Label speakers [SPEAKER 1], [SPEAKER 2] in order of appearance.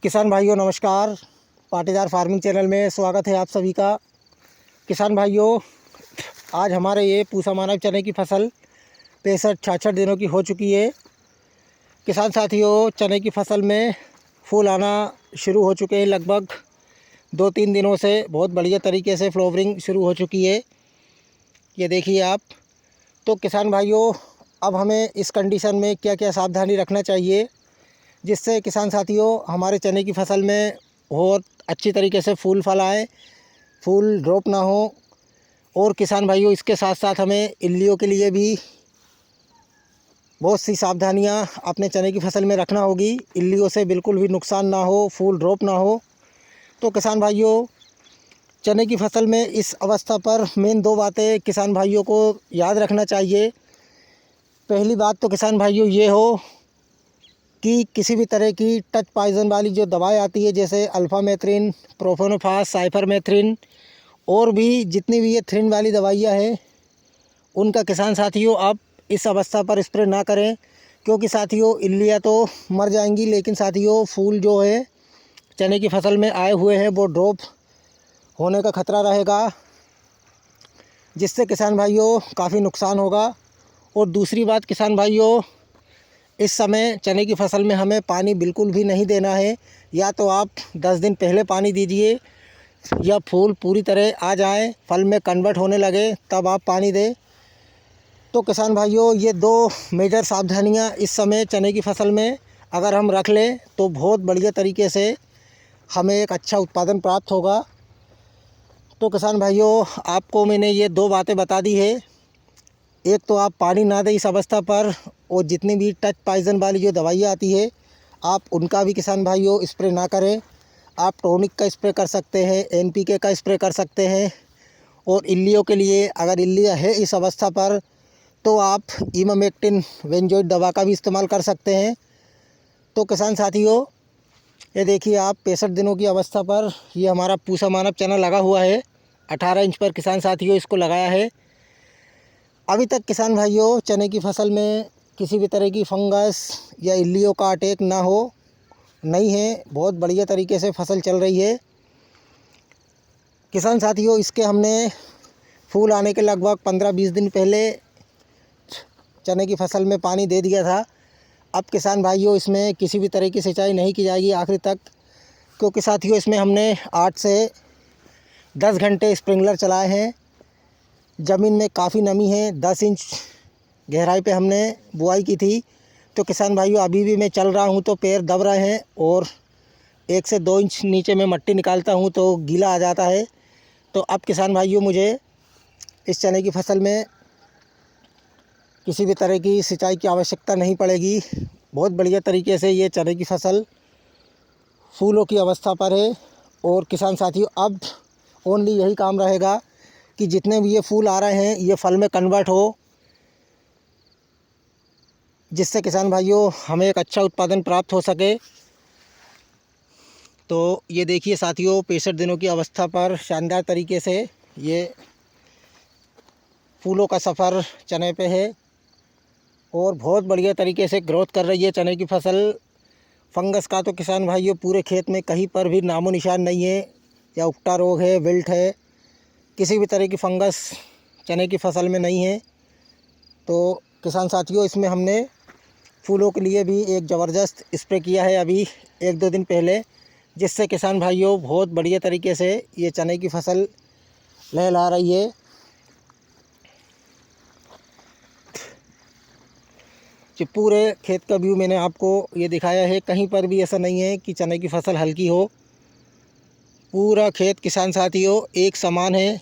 [SPEAKER 1] किसान भाइयों नमस्कार। पाटीदार फार्मिंग चैनल में स्वागत है आप सभी का। किसान भाइयों, आज हमारे ये पूसा मानव चने की फसल 65-66 दिनों की हो चुकी है। किसान साथियों, चने की फसल में फूल आना शुरू हो चुके हैं। लगभग 2-3 दिनों से बहुत बढ़िया तरीके से फ्लावरिंग शुरू हो चुकी है। ये देखिए आप। तो किसान भाइयों, अब हमें इस कंडीशन में क्या क्या सावधानी रखना चाहिए जिससे किसान साथियों हमारे चने की फसल में बहुत अच्छी तरीके से फूल फल आए, फूल ड्रॉप ना हो। और किसान भाइयों, इसके साथ साथ हमें इल्लियों के लिए भी बहुत सी सावधानियां अपने चने की फसल में रखना होगी। इल्लियों से बिल्कुल भी नुकसान ना हो, फूल ड्रॉप ना हो। तो किसान भाइयों, चने की फसल में इस अवस्था पर मेन 2 बातें किसान भाइयों को याद रखना चाहिए। पहली बात तो किसान भाइयों ये हो कि किसी भी तरह की टच पॉइज़न वाली जो दवाएं आती है, जैसे अल्फ़ामेथ्रिन, प्रोफेनोफास, साइपरमेथ्रिन और भी जितनी भी ये थ्रिन वाली दवाइयाँ हैं, उनका किसान साथियों आप इस अवस्था पर स्प्रे ना करें। क्योंकि साथियों इल्लियाँ तो मर जाएंगी, लेकिन साथियों फूल जो है चने की फसल में आए हुए हैं वो ड्रॉप होने का खतरा रहेगा, जिससे किसान भाइयों काफ़ी नुकसान होगा। और दूसरी बात किसान भाइयों, इस समय चने की फसल में हमें पानी बिल्कुल भी नहीं देना है। या तो आप 10 दिन पहले पानी दीजिए, या फूल पूरी तरह आ जाए, फल में कन्वर्ट होने लगे, तब आप पानी दें। तो किसान भाइयों, ये 2 मेजर सावधानियां इस समय चने की फसल में अगर हम रख लें तो बहुत बढ़िया तरीके से हमें एक अच्छा उत्पादन प्राप्त होगा। तो किसान भाइयों, आपको मैंने ये 2 बातें बता दी है। एक तो आप पानी ना दें इस अवस्था पर, और जितनी भी टच पॉइज़न वाली जो दवाइयाँ आती है आप उनका भी किसान भाइयों स्प्रे ना करें। आप टॉनिक का स्प्रे कर सकते हैं, NPK का स्प्रे कर सकते हैं। और इल्लियों के लिए अगर इल्लियाँ है इस अवस्था पर तो आप इमामेक्टिन बेंजोइट दवा का भी इस्तेमाल कर सकते हैं। तो किसान साथियों, ये देखिए आप 65 दिनों की अवस्था पर ये हमारा पूसा मानव चना लगा हुआ है। 18 इंच पर किसान साथियों इसको लगाया है। अभी तक किसान भाइयों चने की फसल में किसी भी तरह की फंगस या इल्लियों का अटैक ना हो, नहीं है। बहुत बढ़िया तरीके से फसल चल रही है। किसान साथियों, इसके हमने फूल आने के लगभग 15-20 दिन पहले चने की फसल में पानी दे दिया था। अब किसान भाइयों इसमें किसी भी तरह की सिंचाई नहीं की जाएगी आखिर तक, क्योंकि साथियों इसमें हमने 8 से 10 घंटे स्प्रिंकलर चलाए हैं। ज़मीन में काफ़ी नमी है। 10 इंच गहराई पे हमने बुआई की थी। तो किसान भाइयों, अभी भी मैं चल रहा हूँ तो पैर दब रहे हैं, और 1 से 2 इंच नीचे मैं मट्टी निकालता हूँ तो गीला आ जाता है। तो अब किसान भाइयों, मुझे इस चने की फसल में किसी भी तरह की सिंचाई की आवश्यकता नहीं पड़ेगी। बहुत बढ़िया तरीके से ये चने की फसल फूलों की अवस्था पर है। और किसान साथियों, अब ओनली यही काम रहेगा कि जितने भी ये फूल आ रहे हैं ये फल में कन्वर्ट हो, जिससे किसान भाइयों हमें एक अच्छा उत्पादन प्राप्त हो सके। तो ये देखिए साथियों, 65 दिनों की अवस्था पर शानदार तरीके से ये फूलों का सफ़र चने पे है, और बहुत बढ़िया तरीके से ग्रोथ कर रही है चने की फसल। फंगस का तो किसान भाइयों पूरे खेत में कहीं पर भी नामो निशान नहीं है, या उकटा रोग है, विल्ट है, किसी भी तरह की फंगस चने की फसल में नहीं है। तो किसान साथियों, इसमें हमने फूलों के लिए भी एक ज़बरदस्त स्प्रे किया है अभी 1-2 दिन पहले, जिससे किसान भाइयों बहुत बढ़िया तरीके से ये चने की फसल लहला रही है। जो पूरे खेत का व्यू मैंने आपको ये दिखाया है, कहीं पर भी ऐसा नहीं है कि चने की फसल हल्की हो। पूरा खेत किसान साथियों एक समान है।